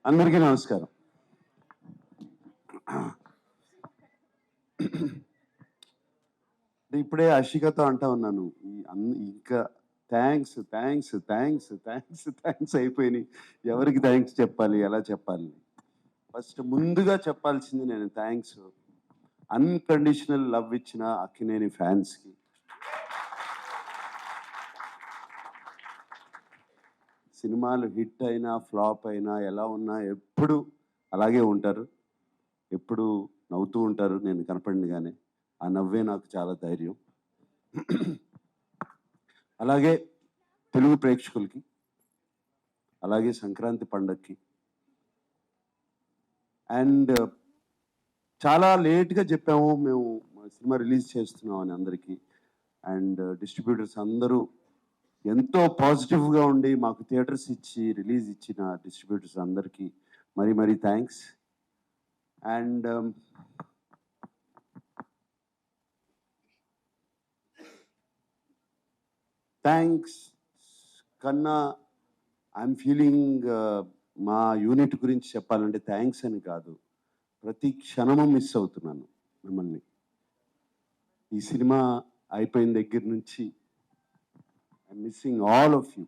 అందరికీ నమస్కారం. ఇప్పుడే అషికతో అంటా ఉన్నాను, ఇంకా thanks thanks thanks thanks thanks అయిపోయినాయి. ఎవరికి థ్యాంక్స్ చెప్పాలి, ఎలా చెప్పాలి? ఫస్ట్ ముందుగా చెప్పాల్సింది నేను థ్యాంక్స్ అన్కండిషనల్ లవ్ ఇచ్చిన అక్కినేని ఫ్యాన్స్కి. సినిమాలు హిట్ అయినా ఫ్లాప్ అయినా ఎలా ఉన్నా ఎప్పుడు అలాగే ఉంటారు, ఎప్పుడు నవ్వుతూ ఉంటారు నేను కనపడినగానే. ఆ నవ్వే నాకు చాలా ధైర్యం. అలాగే తెలుగు ప్రేక్షకులకి, అలాగే సంక్రాంతి పండగకి, అండ్ చాలా లేట్గా చెప్పాము మేము సినిమా రిలీజ్ చేస్తున్నాం అని అందరికీ. అండ్ డిస్ట్రిబ్యూటర్స్ అందరూ ఎంతో పాజిటివ్గా ఉండి మాకు థియేటర్స్ ఇచ్చి రిలీజ్ ఇచ్చిన డిస్ట్రిబ్యూటర్స్ అందరికీ మరీ మరీ థ్యాంక్స్. అండ్ థ్యాంక్స్ కన్నా ఐఎమ్ ఫీలింగ్ మా యూనిట్ గురించి చెప్పాలంటే థ్యాంక్స్ అని కాదు, ప్రతి క్షణము మిస్ అవుతున్నాను మిమ్మల్ని. ఈ సినిమా అయిపోయిన దగ్గర నుంచి I'm missing all of you,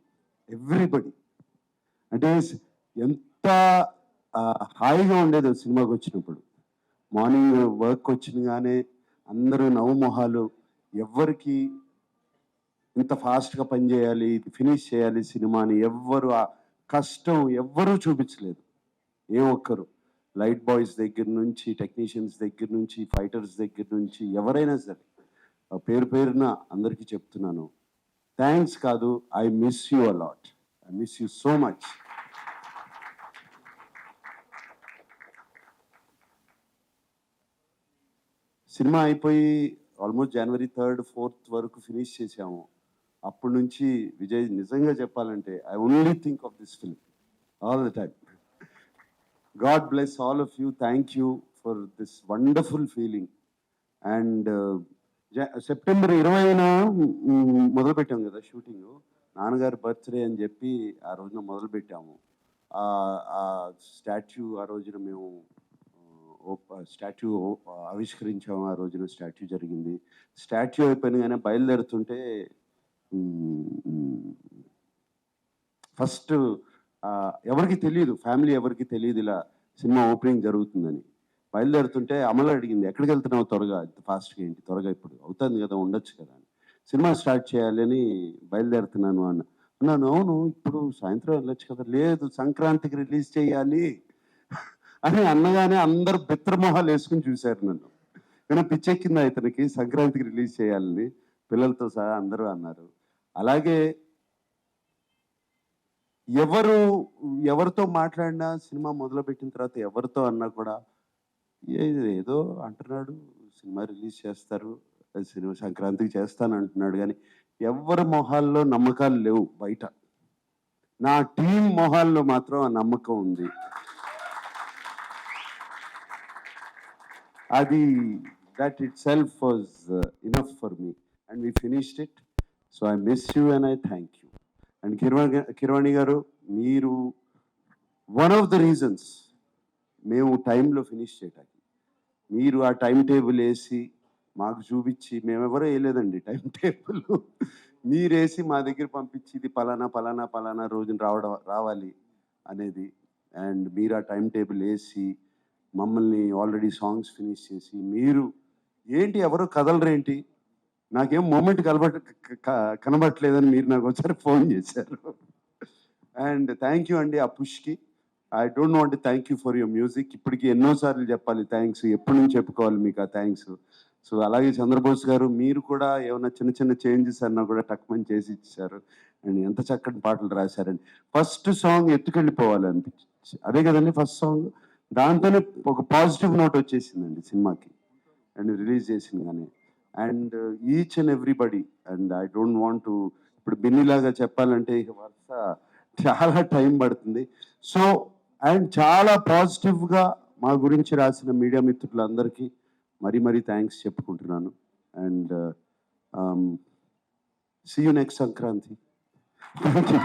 everybody. అంటే ఎంత హాయిగా ఉండేదో సినిమాకి వచ్చినప్పుడు. మార్నింగ్ వర్క్ వచ్చినగానే అందరూ నవ్వుమొహాలు, ఎవ్వరికి ఇంత ఫాస్ట్గా పనిచేయాలి, ఇది ఫినిష్ చేయాలి సినిమాని ఎవ్వరు ఆ కష్టం ఎవ్వరూ చూపించలేదు. ఏ ఒక్కరు, లైట్ బాయ్స్ దగ్గర నుంచి, టెక్నీషియన్స్ దగ్గర నుంచి, ఫైటర్స్ దగ్గర నుంచి, ఎవరైనా సరే పేరు పేరున అందరికీ చెప్తున్నాను థ్యాంక్స్ కాదు, I miss you a lot, I miss you so much. Cinema అయిపోయి ఆల్మోస్ట్ జనవరి 3rd 4th వరకు ఫినిష్ చేసాము. అప్పటి నుంచి విజయ్ నిజంగా చెప్పాలంటే I only think of this film all the time. God bless all of you, thank you for this wonderful feeling. And September 20న మొదలుపెట్టాం కదా షూటింగ్. నాన్నగారి బర్త్డే అని చెప్పి ఆ రోజున మొదలుపెట్టాము. ఆ స్టాచ్యూ ఆ రోజున మేము స్టాచ్యూ ఆవిష్కరించాము. ఆ రోజున స్టాచ్యూ జరిగింది. స్టాచ్యూ అయిపోయినగానే బయలుదేరుతుంటే ఫస్ట్ ఎవరికి తెలియదు, ఫ్యామిలీ ఎవరికి తెలియదు ఇలా సినిమా ఓపెనింగ్ జరుగుతుందని. బయలుదేరుతుంటే అమలు అడిగింది, ఎక్కడికి వెళ్తున్నావు త్వరగా, ఇంత ఫాస్ట్గా ఏంటి, త్వరగా ఇప్పుడు అవుతుంది కదా, ఉండొచ్చు కదా అని. సినిమా స్టార్ట్ చేయాలి అని బయలుదేరుతున్నాను అన్నాను. అవును ఇప్పుడు సాయంత్రం వెళ్ళొచ్చు కదా, లేదు సంక్రాంతికి రిలీజ్ చేయాలి అని అన్నగానే అందరు బిత్రమొహాలు వేసుకుని చూశారు నన్ను. కానీ పిచ్చెక్కిందా ఇతనికి, సంక్రాంతికి రిలీజ్ చేయాలని పిల్లలతో సహా అందరూ అన్నారు. అలాగే ఎవరితో మాట్లాడినా సినిమా మొదలుపెట్టిన తర్వాత ఎవరితో అన్నా కూడా ఏదో అంటున్నాడు, సినిమా రిలీజ్ చేస్తారు, సినిమా సంక్రాంతికి చేస్తాను అంటున్నాడు, కానీ ఎవరి మొహాల్లో నమ్మకాలు లేవు బయట. నా టీం మొహాల్లో మాత్రం ఆ నమ్మకం ఉంది. అది that it self was enough for me and we finished it. So I miss you and I thank you. And Keeravani గారు, మీరు వన్ ఆఫ్ ద రీజన్స్ మేము టైంలో ఫినిష్ చేయటానికి. మీరు ఆ టైం టేబుల్ వేసి మాకు చూపించి, మేమెవరో వేయలేదండి టైం టేబుల్, మీరు వేసి మా దగ్గర పంపించి ఇది పలానా పలానా పలానా రోజున రావాలి అనేది. అండ్ మీరు ఆ టైం టేబుల్ వేసి మమ్మల్ని ఆల్రెడీ సాంగ్స్ ఫినిష్ చేసి, మీరు ఏంటి ఎవరో కదలరేంటి, నాకేం మూమెంట్ కనబట్టలేదని మీరు నాకు ఒకసారి ఫోన్ చేశారు. అండ్ థ్యాంక్ యూ అండి ఆ పుష్కి. I don't want thank you for your music. ఇప్పటికి ఎన్నోసార్లు చెప్పాలి థ్యాంక్స్, ఎప్పటి నుంచి చెప్పుకోవాలి మీకు ఆ థ్యాంక్స్. సో అలాగే చంద్రబోస్ గారు, మీరు కూడా ఏమైనా చిన్న చిన్న చేంజెస్ అన్నా కూడా టక్మని చేసి ఇచ్చారు. అండ్ ఎంత చక్కటి పాటలు రాశారండి. ఫస్ట్ సాంగ్ ఎత్తుకెళ్ళిపోవాలి అనిపించి, అదే కదండి ఫస్ట్ సాంగ్, దాంతోనే ఒక పాజిటివ్ నోట్ వచ్చేసిందండి సినిమాకి అండ్ రిలీజ్ చేసింది కానీ. And each and everybody, and I don't want to ఇప్పుడు బిన్నీలాగా చెప్పాలంటే ఇక వరుస చాలా టైం పడుతుంది. సో అండ్ చాలా పాజిటివ్గా మా గురించి రాసిన మీడియా మిత్రులందరికీ మరీ మరీ థ్యాంక్స్ చెప్పుకుంటున్నాను. And see you next Sankranti. Thank you.